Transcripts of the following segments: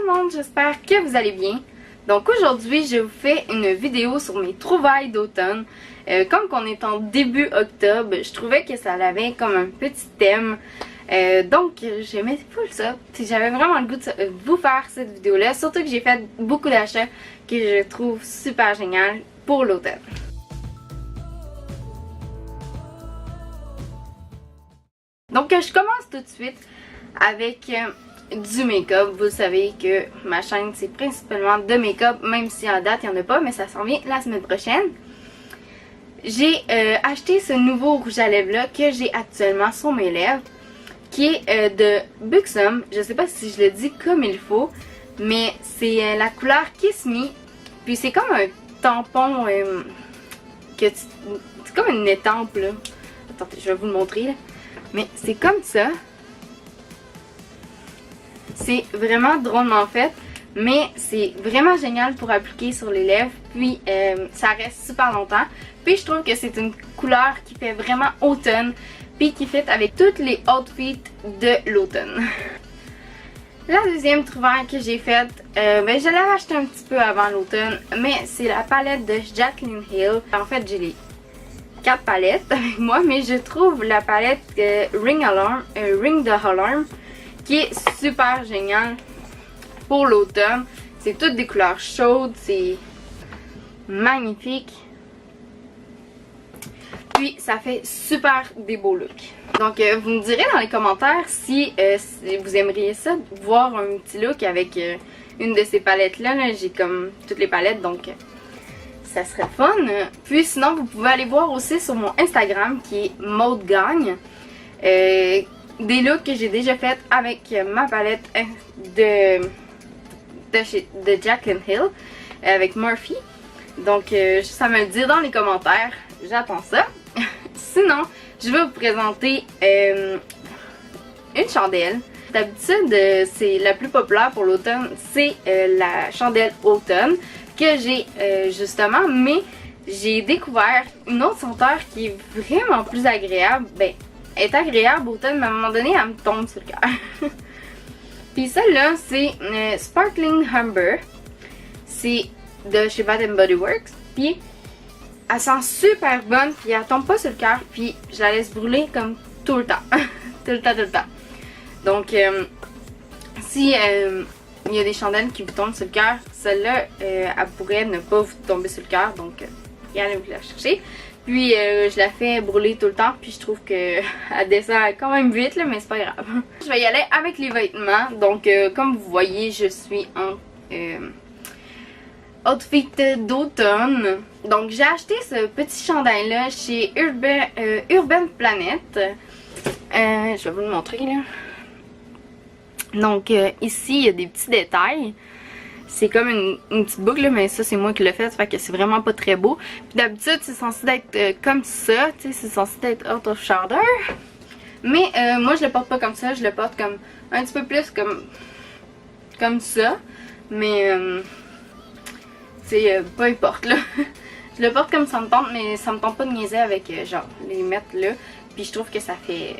le monde, j'espère que vous allez bien. Donc aujourd'hui, je vous fais une vidéo sur mes trouvailles d'automne. Comme qu'on est en début octobre, je trouvais que ça avait comme un petit thème. Donc j'aimais full ça. J'avais vraiment le goût de vous faire cette vidéo-là. Surtout que j'ai fait beaucoup d'achats que je trouve super génial pour l'automne. Donc je commence tout de suite avec du make-up. Vous savez que ma chaîne c'est principalement de make-up, même si à date il n'y en a pas, mais ça s'en vient la semaine prochaine. J'ai acheté ce nouveau rouge à lèvres là que j'ai actuellement sur mes lèvres, qui est de Buxom. Je sais pas si je le dis comme il faut, mais c'est la couleur Kiss Me. Puis c'est comme un tampon c'est comme une étampe là. Attendez, je vais vous le montrer là. Mais c'est comme ça. C'est vraiment drôlement fait, mais c'est vraiment génial pour appliquer sur les lèvres. Puis ça reste super longtemps. Puis je trouve que c'est une couleur qui fait vraiment automne, puis qui fit avec tous les outfits de l'automne. La deuxième trouvaille que j'ai faite, je l'avais acheté un petit peu avant l'automne, mais c'est la palette de Jaclyn Hill. En fait, j'ai les 4 palettes avec moi, mais je trouve la palette Ring the Alarm qui est super géniale pour l'automne. C'est toutes des couleurs chaudes, c'est magnifique. Puis ça fait super des beaux looks. Donc vous me direz dans les commentaires si vous aimeriez ça, voir un petit look avec une de ces palettes là. J'ai comme toutes les palettes, donc ça serait fun. Puis sinon vous pouvez aller voir aussi sur mon Instagram qui est Mode Gagne des looks que j'ai déjà fait avec ma palette de Jaclyn Hill avec Morphe. Donc juste à me le dire dans les commentaires, j'attends ça. Sinon je vais vous présenter une chandelle. D'habitude c'est la plus populaire pour l'automne, c'est la chandelle automne que j'ai justement, mais j'ai découvert une autre senteur qui est vraiment plus agréable. Ben, elle est agréable automne, mais à un moment donné elle me tombe sur le cœur. Puis celle-là c'est Sparkling Amber. C'est de chez Bath & Body Works. Puis elle sent super bonne, puis elle tombe pas sur le cœur, puis je la laisse brûler comme tout le temps. tout le temps. Donc si il y a des chandelles qui vous tombent sur le cœur, celle-là elle pourrait ne pas vous tomber sur le cœur, donc allez vous la chercher. Puis je la fais brûler tout le temps, puis je trouve que elle descend quand même vite là, mais c'est pas grave. Je vais y aller avec les vêtements. Donc comme vous voyez, je suis en outfit d'automne. Donc j'ai acheté ce petit chandail là chez Urban Planet. Je vais vous le montrer là. Donc ici il y a des petits détails. C'est comme une petite boucle là, mais ça c'est moi qui l'ai fait, fait que c'est vraiment pas très beau. Puis d'habitude c'est censé être comme ça, tu sais, c'est censé être out of shoulder. Mais moi je le porte pas comme ça, je le porte comme un petit peu plus comme ça. Mais peu importe là. Je le porte comme ça me tente, mais ça me tente pas de niaiser avec genre les mettre là. Puis je trouve que ça fait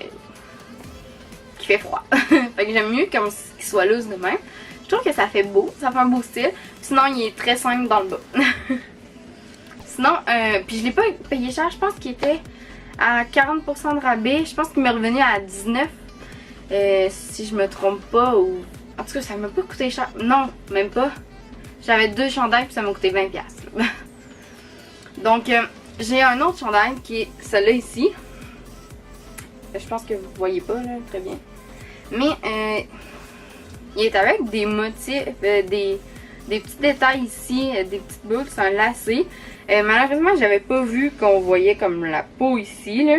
qu'il fait froid. Fait que j'aime mieux comme qu'il soit loose de même. Je trouve que ça fait beau, ça fait un beau style. Sinon il est très simple dans le bas. Sinon, puis je l'ai pas payé cher, je pense qu'il était à 40% de rabais. Je pense qu'il m'est revenu à 19 si je me trompe pas. Ou en tout cas ça m'a pas coûté cher. Non, même pas. J'avais 2 chandails puis ça m'a coûté 20$. Donc j'ai un autre chandail qui est celui-là ici. Je pense que vous voyez pas là, très bien. Mais il est avec des motifs, des petits détails ici, des petites boucles, c'est un lacet. Malheureusement j'avais pas vu qu'on voyait comme la peau ici là.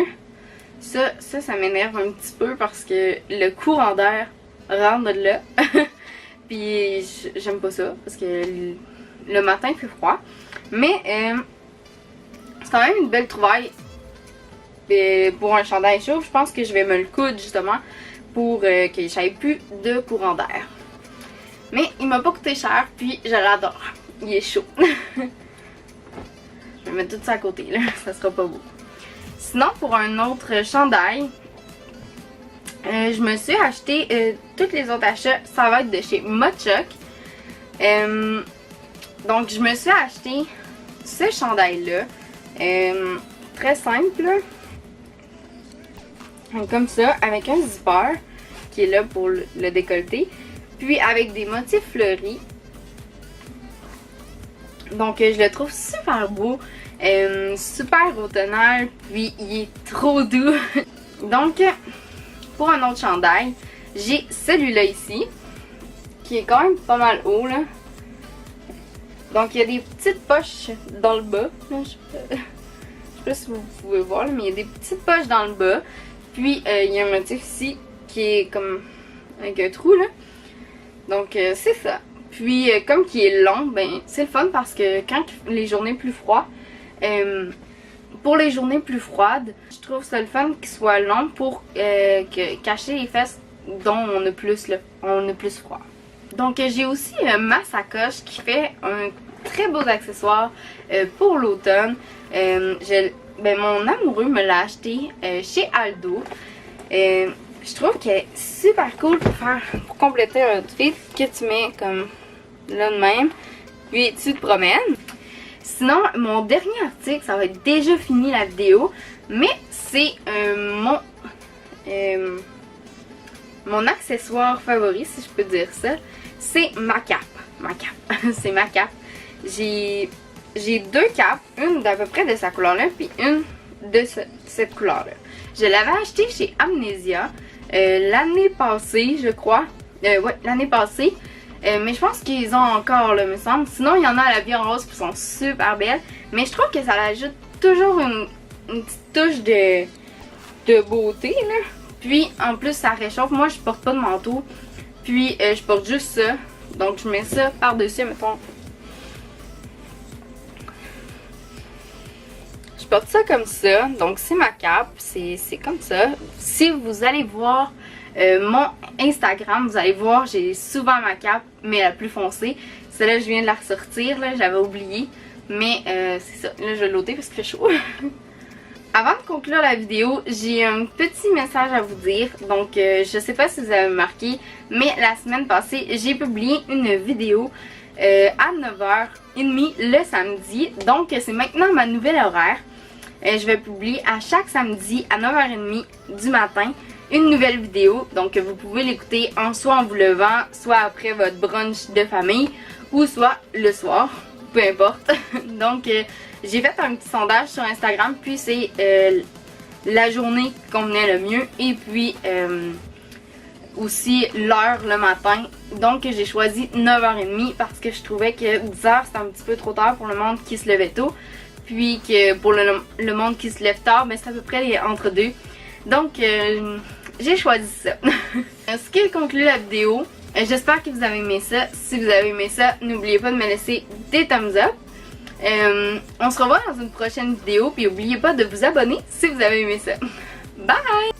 Ça m'énerve un petit peu parce que le courant d'air rentre de là. Puis j'aime pas ça parce que le matin il fait froid. Mais c'est quand même une belle trouvaille pour un chandail chaud. Je pense que je vais me le coudre justement pour que j'aille plus de courant d'air. Mais il m'a pas coûté cher, puis je l'adore. Il est chaud. Je vais mettre tout ça à côté là, ça sera pas beau. Sinon pour un autre chandail, je me suis acheté tous les autres achats, ça va être de chez Mochoc. Donc je me suis acheté ce chandail-là. Très simple. Comme ça, avec un zipper qui est là pour le décolleté. Puis avec des motifs fleuris. Donc je le trouve super beau. Super automnal. Puis il est trop doux. Donc pour un autre chandail, j'ai celui-là ici. Qui est quand même pas mal haut là. Donc il y a des petites poches dans le bas. Là, je sais pas si vous pouvez voir, là, mais il y a des petites poches dans le bas. Puis il y a un motif ici qui est comme avec un trou là. Donc c'est ça. Puis comme qui est long, ben c'est le fun parce que quand les journées plus froides, pour les journées plus froides, je trouve ça le fun qu'il soit long pour cacher les fesses dont on a plus là, on a plus froid. Donc j'ai aussi ma sacoche qui fait un très beau accessoire pour l'automne. Mon amoureux me l'a acheté chez Aldo. Je trouve qu'elle est super cool pour compléter un outfit que tu mets comme là de même. Puis tu te promènes. Sinon, mon dernier article, ça va être déjà fini la vidéo. Mais c'est mon accessoire favori, si je peux dire ça. C'est ma cape. C'est ma cape. J'ai deux capes, une d'à peu près de sa couleur-là, puis une de cette couleur-là. Je l'avais acheté chez Amnesia l'année passée, je crois. Ouais, l'année passée. Mais je pense qu'ils ont encore, là, me semble. Sinon, il y en a à la vie en rose qui sont super belles. Mais je trouve que ça ajoute toujours une petite touche de beauté, là. Puis, en plus, ça réchauffe. Moi, je porte pas de manteau. Puis, je porte juste ça. Donc, je mets ça par-dessus, mettons. Je porte ça comme ça. Donc, c'est ma cape. C'est comme ça. Si vous allez voir mon Instagram, vous allez voir, j'ai souvent ma cape, mais la plus foncée. Celle-là, je viens de la ressortir. J'avais oublié. Mais c'est ça. Là, je vais l'ôter parce qu'il fait chaud. Avant de conclure la vidéo, j'ai un petit message à vous dire. Donc, je sais pas si vous avez remarqué, mais la semaine passée, j'ai publié une vidéo à 9h30 le samedi. Donc, c'est maintenant ma nouvelle horaire. Je vais publier à chaque samedi à 9h30 du matin une nouvelle vidéo. Donc, vous pouvez l'écouter soit en vous levant, soit après votre brunch de famille, ou soit le soir, peu importe. Donc, j'ai fait un petit sondage sur Instagram, puis c'est la journée qui convenait le mieux et puis aussi l'heure le matin. Donc j'ai choisi 9h30 parce que je trouvais que 10h c'était un petit peu trop tard pour le monde qui se levait tôt. Puis que pour le monde qui se lève tard, ben, c'est à peu près entre deux. Donc j'ai choisi ça. Ce qui conclut la vidéo. J'espère que vous avez aimé ça. Si vous avez aimé ça, n'oubliez pas de me laisser des thumbs up. On se revoit dans une prochaine vidéo, puis n'oubliez pas de vous abonner si vous avez aimé ça. Bye!